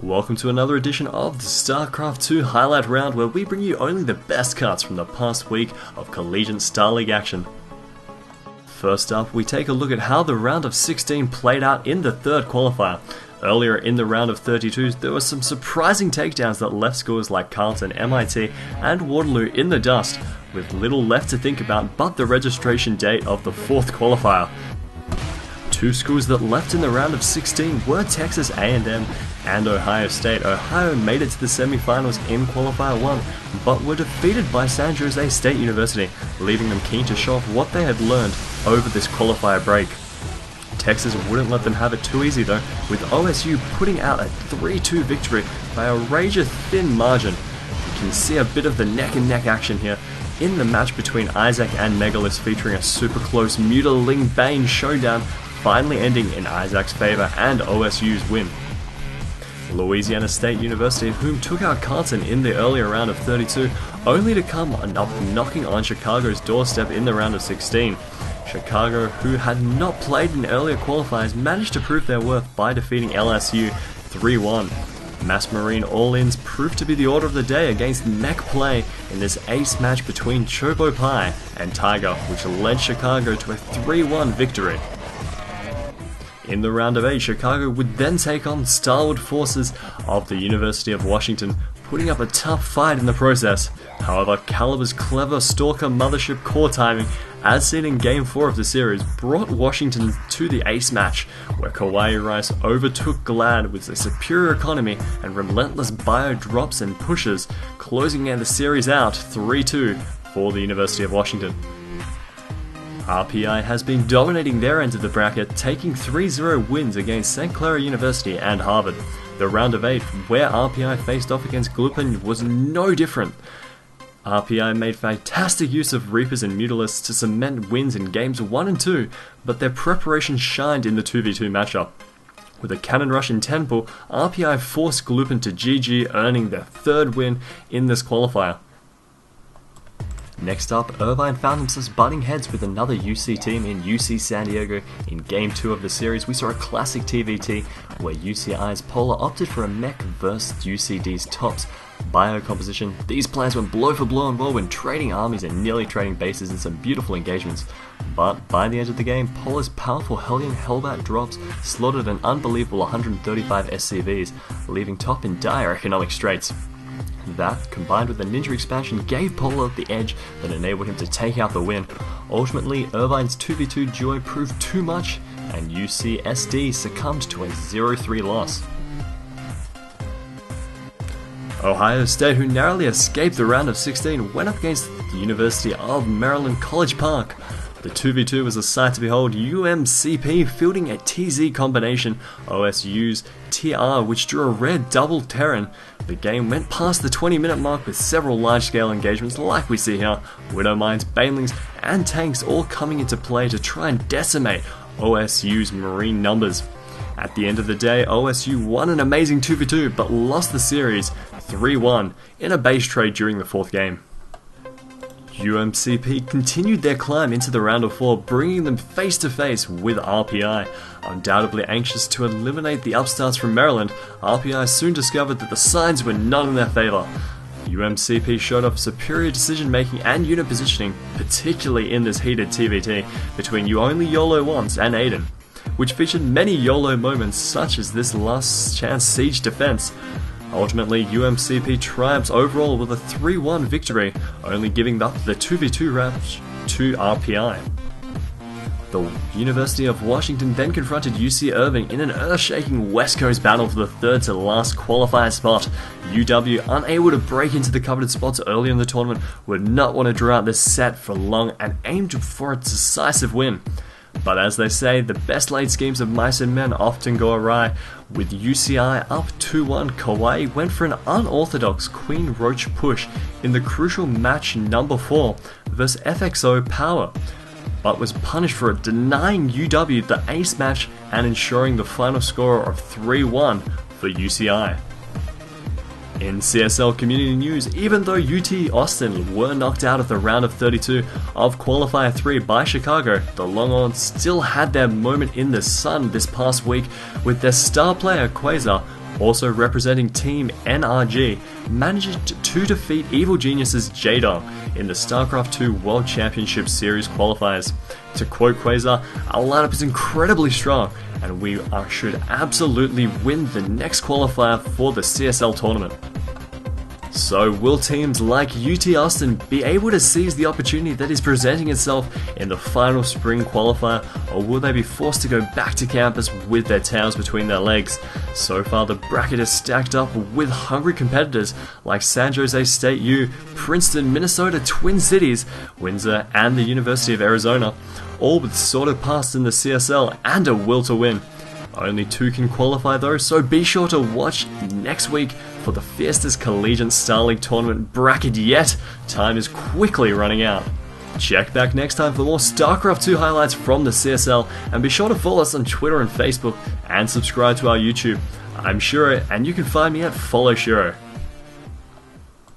Welcome to another edition of the StarCraft 2 Highlight Round, where we bring you only the best cuts from the past week of collegiate Star League action. First up, we take a look at how the round of 16 played out in the third qualifier. Earlier in the round of 32s, there were some surprising takedowns that left schools like Carleton, MIT, and Waterloo in the dust, with little left to think about but the registration date of the fourth qualifier. Two schools that left in the round of 16 were Texas A&M and Ohio State. Ohio made it to the semifinals in Qualifier 1, but were defeated by San Jose State University, leaving them keen to show off what they had learned over this qualifier break. Texas wouldn't let them have it too easy though, with OSU putting out a 3-2 victory by a razor-thin margin. You can see a bit of the neck-and-neck action here in the match between Isaac and Megalith, featuring a super close Mutiling Bane showdown, finally ending in Isaac's favour and OSU's win. Louisiana State University, whom took out Carleton in the earlier round of 32, only to come up knocking on Chicago's doorstep in the round of 16. Chicago, who had not played in earlier qualifiers, managed to prove their worth by defeating LSU 3-1. Mass Marine All-Ins proved to be the order of the day against mech play in this ace match between Chobo Pie and Tiger, which led Chicago to a 3-1 victory. In the round of 8, Chicago would then take on Starwood Forces of the University of Washington, putting up a tough fight in the process. However, Caliber's clever Stalker Mothership core timing, as seen in Game 4 of the series, brought Washington to the ace match, where Kawaii Rice overtook Glad with a superior economy and relentless bio drops and pushes, closing the series out 3-2 for the University of Washington. RPI has been dominating their end of the bracket, taking 3-0 wins against St. Clara University and Harvard. The round of 8, where RPI faced off against Glupen, was no different. RPI made fantastic use of Reapers and Mutalisks to cement wins in games 1 and 2, but their preparation shined in the 2v2 matchup. With a cannon rush in Temple, RPI forced Glupen to GG, earning their third win in this qualifier. Next up, Irvine found themselves butting heads with another UC team in UC San Diego. In Game 2 of the series, we saw a classic TVT where UCI's Polar opted for a mech versus UCD's Tops bio composition. These players went blow for blow on Whirlwind, trading armies and nearly trading bases in some beautiful engagements. But by the end of the game, Polar's powerful Hellion Hellbat drops slaughtered an unbelievable 135 SCVs, leaving Top in dire economic straits. That, combined with the Ninja expansion, gave Polar the edge that enabled him to take out the win. Ultimately, Irvine's 2v2 duo proved too much, and UCSD succumbed to a 0-3 loss. Ohio State, who narrowly escaped the round of 16, went up against the University of Maryland College Park. The 2v2 was a sight to behold, UMCP fielding a TZ combination, OSU's TR, which drew a rare double Terran. The game went past the 20-minute mark with several large-scale engagements like we see here, Widow Mines, Banelings, and tanks all coming into play to try and decimate OSU's Marine numbers. At the end of the day, OSU won an amazing 2v2 but lost the series 3-1 in a base trade during the fourth game. UMCP continued their climb into the round of 4, bringing them face to face with RPI. Undoubtedly anxious to eliminate the upstarts from Maryland, RPI soon discovered that the signs were not in their favour. UMCP showed off superior decision making and unit positioning, particularly in this heated TVT between You Only YOLO Once and Aiden, which featured many YOLO moments such as this last chance siege defense. Ultimately, UMCP triumphs overall with a 3-1 victory, only giving up the 2v2 match to RPI. The University of Washington then confronted UC Irvine in an earth-shaking West Coast battle for the third to last qualifier spot. UW, unable to break into the coveted spots early in the tournament, would not want to draw out this set for long and aimed for a decisive win. But as they say, the best laid schemes of mice and men often go awry. With UCI up 2-1, Kawaii went for an unorthodox Queen Roach push in the crucial match number 4 versus FXO Power, but was punished for it, denying UW the ace match and ensuring the final score of 3-1 for UCI. In CSL Community News, even though UT Austin were knocked out of the round of 32 of Qualifier 3 by Chicago, the Longhorns still had their moment in the sun this past week with their star player Quasar Also representing Team NRG, managed to defeat Evil Genius's J-Dog in the StarCraft 2 World Championship Series qualifiers. To quote Quasar, "Our lineup is incredibly strong, and we should absolutely win the next qualifier for the CSL tournament." So will teams like UT Austin be able to seize the opportunity that is presenting itself in the final spring qualifier, or will they be forced to go back to campus with their tails between their legs? So far the bracket is stacked up with hungry competitors like San Jose State U, Princeton, Minnesota, Twin Cities, Windsor and the University of Arizona, all with sorted past in the CSL and a will to win. Only 2 can qualify though, so be sure to watch next week for the fiercest Collegiate Star League tournament bracket yet. Time is quickly running out. Check back next time for more StarCraft 2 highlights from the CSL, and be sure to follow us on Twitter and Facebook, and subscribe to our YouTube. I'm Shiro, and you can find me at Follow Shiro.